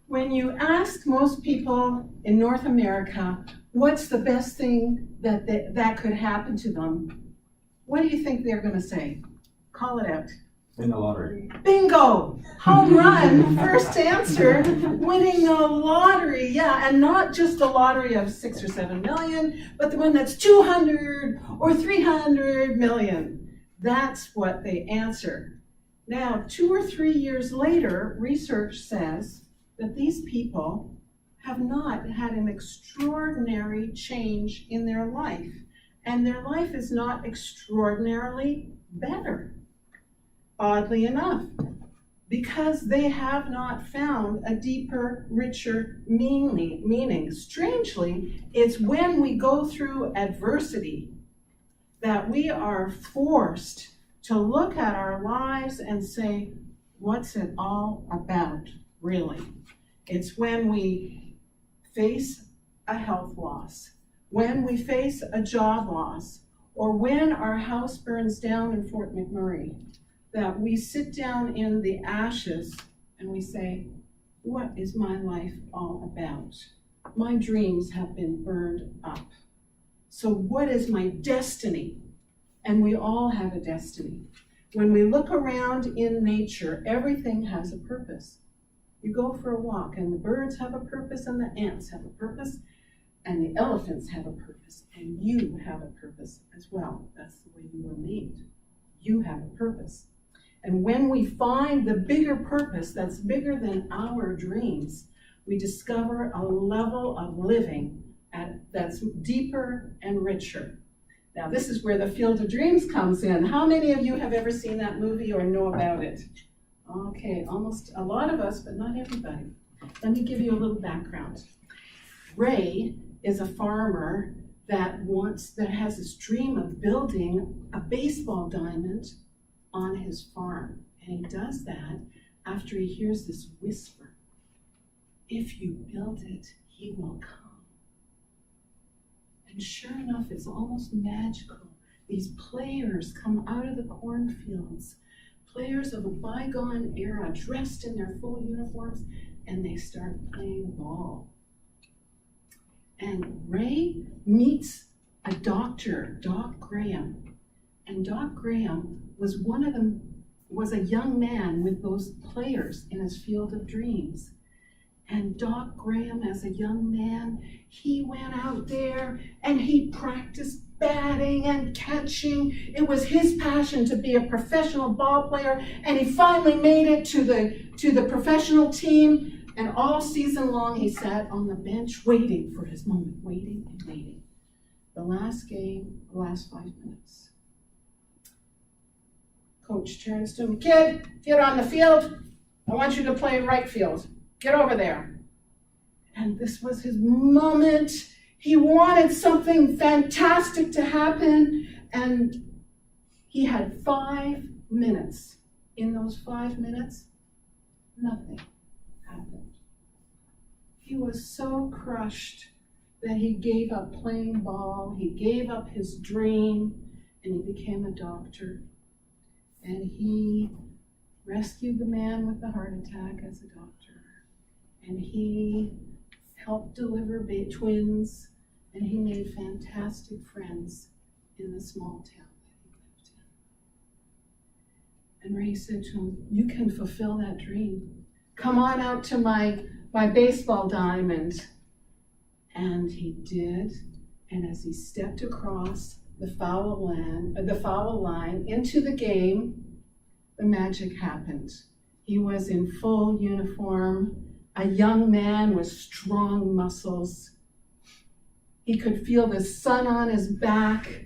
When you ask most people in North America, what's the best thing that could happen to them, what do you think they're going to say? Call it out. In the lottery. Bingo! Home run, first answer, winning the lottery, yeah, and not just a lottery of 6 or 7 million, but the one that's 200 or 300 million. That's what they answer. Now, 2 or 3 years later, research says that these people have not had an extraordinary change in their life, and their life is not extraordinarily better. Oddly enough, because they have not found a deeper, richer meaning. Strangely, it's when we go through adversity that we are forced to look at our lives and say, what's it all about, really? It's when we face a health loss, when we face a job loss, or when our house burns down in Fort McMurray, that we sit down in the ashes and we say, what is my life all about? My dreams have been burned up. So what is my destiny? And we all have a destiny. When we look around in nature, everything has a purpose. You go for a walk and the birds have a purpose and the ants have a purpose and the elephants have a purpose and you have a purpose as well. That's the way you were made. You have a purpose. And when we find the bigger purpose that's bigger than our dreams, we discover a level of living that's deeper and richer. Now, this is where the Field of Dreams comes in. How many of you have ever seen that movie or know about it? Okay, almost a lot of us, but not everybody. Let me give you a little background. Ray is a farmer that has this dream of building a baseball diamond on his farm. And he does that after he hears this whisper. If you build it, he will come. And sure enough, it's almost magical. These players come out of the cornfields, players of a bygone era, dressed in their full uniforms, and they start playing ball. And Ray meets a doctor, Doc Graham. And Doc Graham was a young man with those players in his field of dreams. And Doc Graham, as a young man, he went out there and he practiced batting and catching. It was his passion to be a professional ball player, and he finally made it to the professional team. And all season long, he sat on the bench waiting for his moment, waiting and waiting. The last game, the last 5 minutes. Coach turns to him, kid, get on the field. I want you to play right field. Get over there. And this was his moment. He wanted something fantastic to happen, and he had 5 minutes. In those 5 minutes, nothing happened. He was so crushed that he gave up playing ball, he gave up his dream, and he became a doctor. And he rescued the man with the heart attack as a doctor. And he helped deliver twins, and he made fantastic friends in the small town that he lived in. And Ray said to him, you can fulfill that dream. Come on out to my baseball diamond. And he did. And as he stepped across the foul line into the game, the magic happened. He was in full uniform, a young man with strong muscles. He could feel the sun on his back,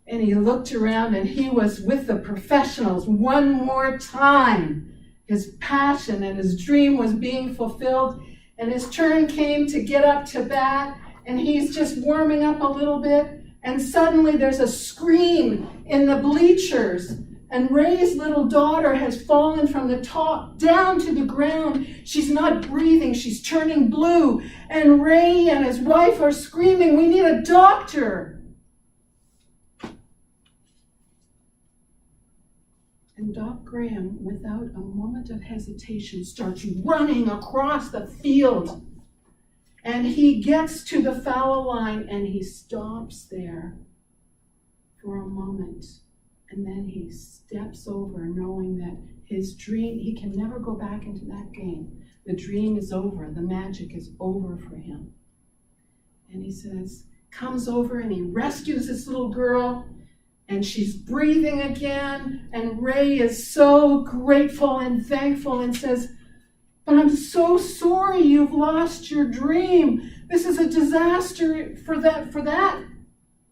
and he looked around and he was with the professionals one more time. His passion and his dream was being fulfilled, and his turn came to get up to bat, and he's just warming up a little bit. And suddenly there's a scream in the bleachers, and Ray's little daughter has fallen from the top down to the ground. She's not breathing, she's turning blue, and Ray and his wife are screaming, we need a doctor. And Doc Graham, without a moment of hesitation, starts running across the field. And he gets to the foul line and he stops there for a moment. And then he steps over, knowing that his dream, he can never go back into that game. The dream is over. The magic is over for him. And he says, comes over and he rescues this little girl, and she's breathing again. And Ray is so grateful and thankful and says, but I'm so sorry you've lost your dream. This is a disaster for that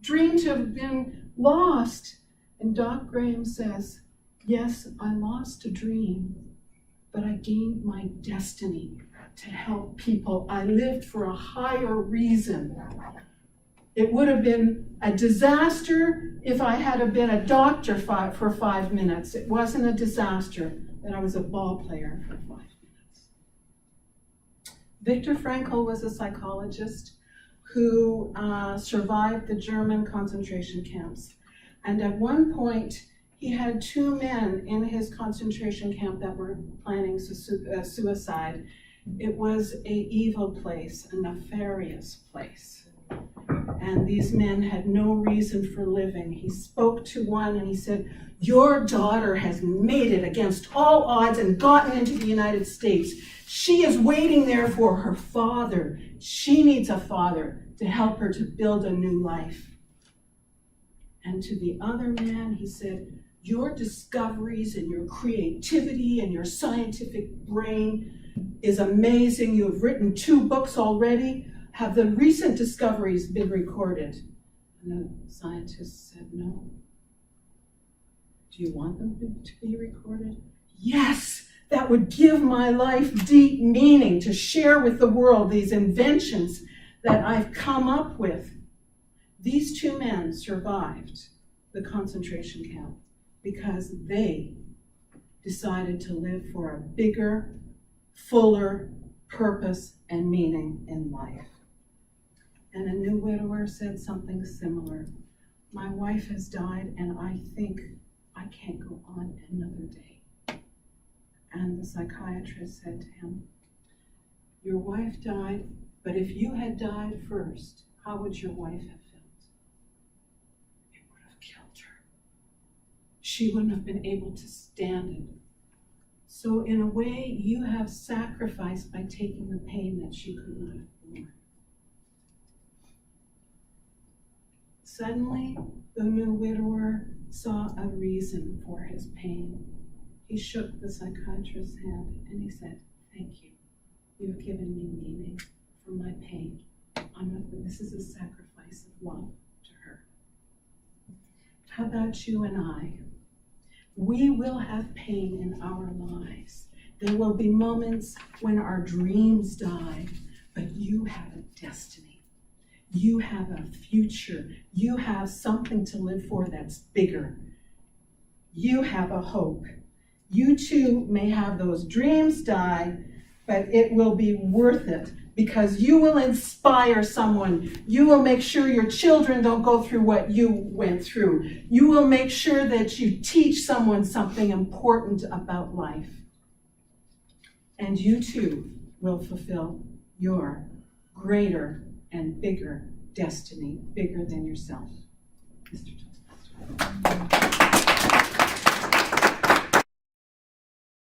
dream to have been lost. And Doc Graham says, yes, I lost a dream, but I gained my destiny to help people. I lived for a higher reason. It would have been a disaster if I had been a doctor for 5 minutes. It wasn't a disaster that I was a ball player for 5 minutes. Viktor Frankl was a psychologist who survived the German concentration camps. And at one point, he had 2 men in his concentration camp that were planning suicide. It was an evil place, a nefarious place. And these men had no reason for living. He spoke to one and he said, your daughter has made it against all odds and gotten into the United States. She is waiting there for her father. She needs a father to help her to build a new life. And to the other man, he said, your discoveries and your creativity and your scientific brain is amazing. You have written 2 books already. Have the recent discoveries been recorded? And the scientist said, no. Do you want them to be recorded? Yes, that would give my life deep meaning, to share with the world these inventions that I've come up with. These 2 men survived the concentration camp because they decided to live for a bigger, fuller purpose and meaning in life. And a new widower said something similar. My wife has died and I think I can't go on another day. And the psychiatrist said to him, your wife died, but if you had died first, how would your wife have felt? It would have killed her. She wouldn't have been able to stand it. So in a way, you have sacrificed by taking the pain that she could not have borne. Suddenly, the new widower saw a reason for his pain. He shook the psychiatrist's hand and he said, thank you. You have given me meaning for my pain. This is a sacrifice of love to her. How about you and I? We will have pain in our lives. There will be moments when our dreams die, but you have a destiny. You have a future. You have something to live for that's bigger. You have a hope. You too may have those dreams die, but it will be worth it because you will inspire someone. You will make sure your children don't go through what you went through. You will make sure that you teach someone something important about life. And you too will fulfill your greater and bigger destiny, bigger than yourself. Mr. Toastmaster.